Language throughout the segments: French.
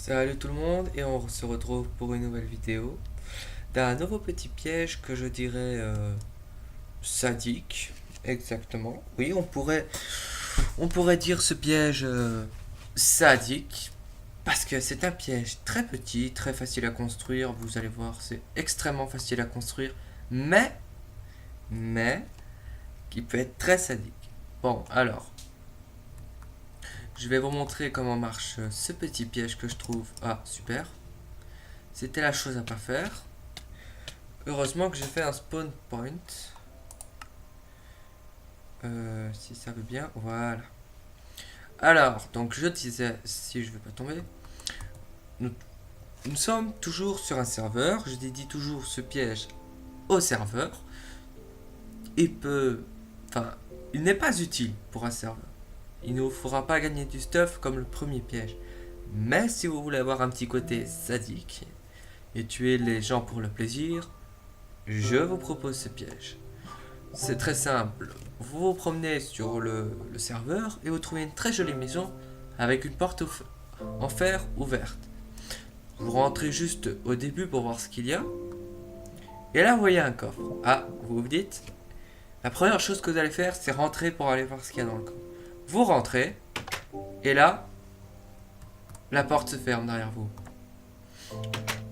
Salut tout le monde et on se retrouve pour une nouvelle vidéo d'un nouveau petit piège que je dirais sadique. Exactement. Oui, on pourrait dire ce piège sadique parce que c'est un piège très petit, très facile à construire. Vous allez voir, c'est extrêmement facile à construire, mais qui peut être très sadique. Bon, alors, je vais vous montrer comment marche ce petit piège que je trouve. Ah, super. C'était la chose à pas faire. Heureusement que j'ai fait un spawn point. Si ça veut bien, voilà. Alors, donc je disais, si je veux pas tomber, nous, nous sommes toujours sur un serveur. Je dédie toujours ce piège au serveur. Il peut, enfin, il n'est pas utile pour un serveur. Il ne vous fera pas gagner du stuff comme le premier piège. Mais si vous voulez avoir un petit côté sadique et tuer les gens pour le plaisir, je vous propose ce piège. C'est très simple. Vous vous promenez sur le serveur et vous trouvez une très jolie maison avec une porte en fer ouverte. Vous rentrez juste au début pour voir ce qu'il y a. Et là, vous voyez un coffre. Ah, vous vous dites, la première chose que vous allez faire, c'est rentrer pour aller voir ce qu'il y a dans le coffre. Vous rentrez, et là, la porte se ferme derrière vous.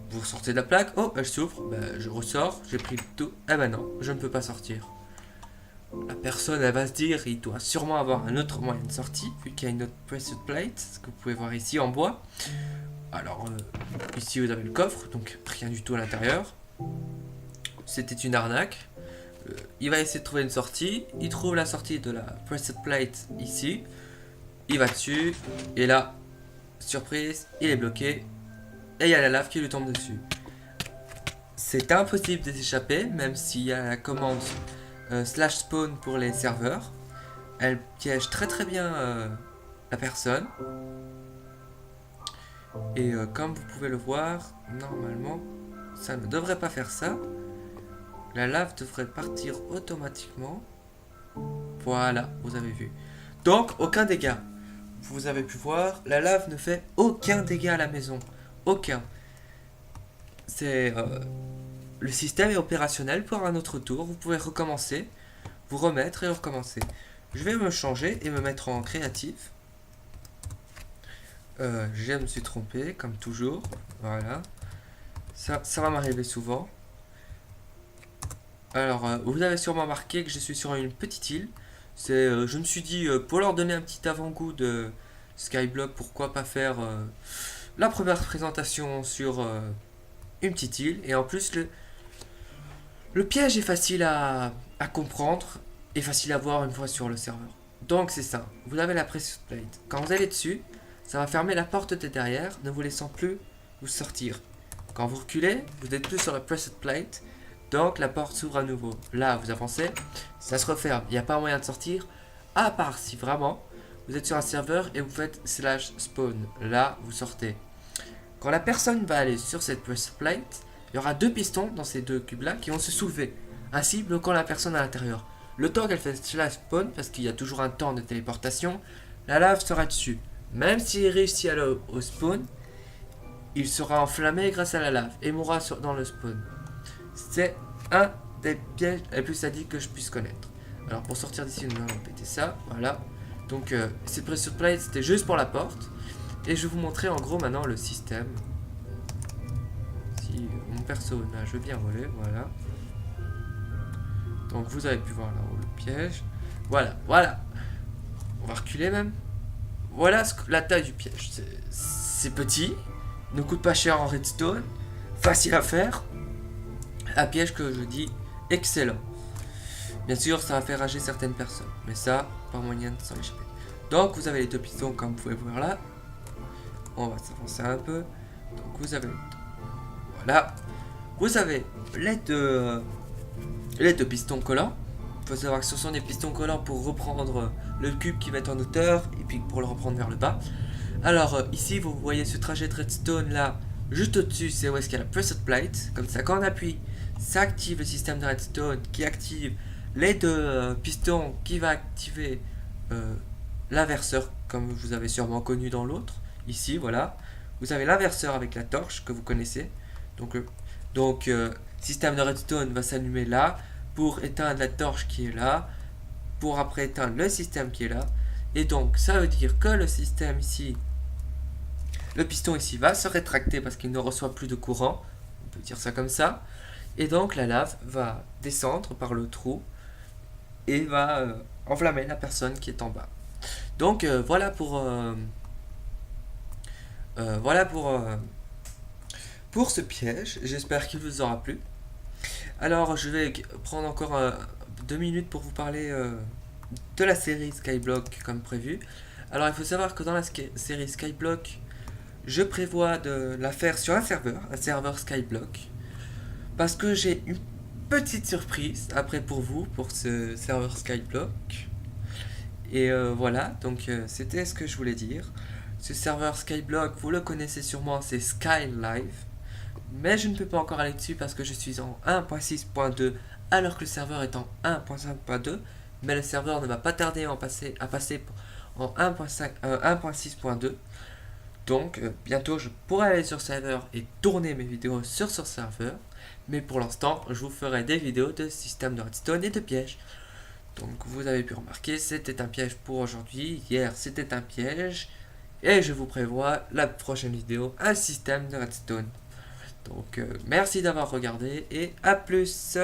Vous sortez de la plaque. Oh, elle s'ouvre. Ben, je ressors, j'ai pris le tout. Eh ben non, je ne peux pas sortir. La personne, elle va se dire, il doit sûrement avoir un autre moyen de sortie, vu qu'il y a une autre pressure plate, ce que vous pouvez voir ici en bois. Alors, ici vous avez le coffre, donc rien du tout à l'intérieur. C'était une arnaque. Il va essayer de trouver une sortie. Il trouve la sortie de la pressure plate ici. Il va dessus, et là, surprise, il est bloqué. Et il y a la lave qui lui tombe dessus. C'est impossible de s'échapper, même s'il y a la commande slash spawn pour les serveurs. Elle piège très très bien la personne. Et comme vous pouvez le voir, normalement, ça ne devrait pas faire ça. La lave devrait partir automatiquement. Voilà, vous avez vu. Donc, aucun dégât. Vous avez pu voir, la lave ne fait aucun dégât à la maison. Aucun. C'est le système est opérationnel pour un autre tour. Vous pouvez recommencer, vous remettre et recommencer. Je vais me changer et me mettre en créatif. Je me suis trompé, comme toujours. Voilà. Ça va m'arriver souvent. Alors, vous avez sûrement remarqué que je suis sur une petite île. Je me suis dit, pour leur donner un petit avant-goût de Skyblock, pourquoi pas faire la première présentation sur une petite île. Et en plus, le piège est facile à comprendre et facile à voir une fois sur le serveur. Donc c'est ça, vous avez la pressure plate. Quand vous allez dessus, ça va fermer la porte de derrière, ne vous laissant plus vous sortir. Quand vous reculez, vous n'êtes plus sur la pressure plate, donc la porte s'ouvre à nouveau. Là, vous avancez, ça se referme. Il n'y a pas moyen de sortir, à part si vraiment vous êtes sur un serveur et vous faites slash spawn. Là, vous sortez. Quand la personne va aller sur cette pressure plate, il y aura deux pistons dans ces deux cubes là qui vont se soulever, ainsi bloquant la personne à l'intérieur. Le temps qu'elle fait slash spawn, parce qu'il y a toujours un temps de téléportation, la lave sera dessus. Même s'il réussit à aller au spawn, il sera enflammé grâce à la lave et mourra dans le spawn. C'est un des pièges les plus sadiques que je puisse connaître. Alors pour sortir d'ici, nous allons péter ça, voilà. Donc cette pressure plate c'était juste pour la porte. Et je vais vous montrer en gros maintenant le système. Si mon personnage veut bien voler, voilà. Donc vous avez pu voir là-haut le piège. Voilà, voilà. On va reculer même. Voilà la taille du piège. C'est petit, ne coûte pas cher en redstone, facile à faire. Un piège que je dis excellent. Bien sûr, ça va faire rager certaines personnes, mais ça, pas moyen de s'en échapper. Donc vous avez les deux pistons comme vous pouvez voir là. On va s'avancer un peu. Donc vous avez voilà. Vous avez les deux pistons collants. Il faut savoir que ce sont des pistons collants pour reprendre le cube qui va être en hauteur et puis pour le reprendre vers le bas. Alors ici vous voyez ce trajet de redstone là, juste au-dessus c'est où est-ce qu'il y a la pressure plate. Comme ça quand on appuie, ça active le système de redstone qui active les deux pistons qui va activer l'inverseur comme vous avez sûrement connu dans l'autre. Ici voilà, vous avez l'inverseur avec la torche que vous connaissez. Donc, système de redstone va s'allumer là pour éteindre la torche qui est là, pour après éteindre le système qui est là. Et donc ça veut dire que le système ici, le piston ici va se rétracter parce qu'il ne reçoit plus de courant, on peut dire ça comme ça. Et donc la lave va descendre par le trou et va enflammer la personne qui est en bas. Donc voilà pour ce piège. J'espère qu'il vous aura plu. Alors je vais prendre encore 2 minutes pour vous parler de la série Skyblock comme prévu. Alors il faut savoir que dans la série Skyblock, je prévois de la faire sur un serveur Skyblock, parce que j'ai une petite surprise après pour vous, pour ce serveur Skyblock. Et voilà, donc c'était ce que je voulais dire. Ce serveur Skyblock, vous le connaissez sûrement, c'est SkyLive. Mais je ne peux pas encore aller dessus parce que je suis en 1.6.2 alors que le serveur est en 1.5.2. Mais le serveur ne va pas tarder à passer en 1.6.2. Donc bientôt je pourrai aller sur serveur et tourner mes vidéos sur ce serveur. Mais pour l'instant, je vous ferai des vidéos de système de redstone et de pièges. Donc vous avez pu remarquer, c'était un piège pour aujourd'hui. Hier, c'était un piège. Et je vous prévois la prochaine vidéo, un système de redstone. Donc merci d'avoir regardé et à plus.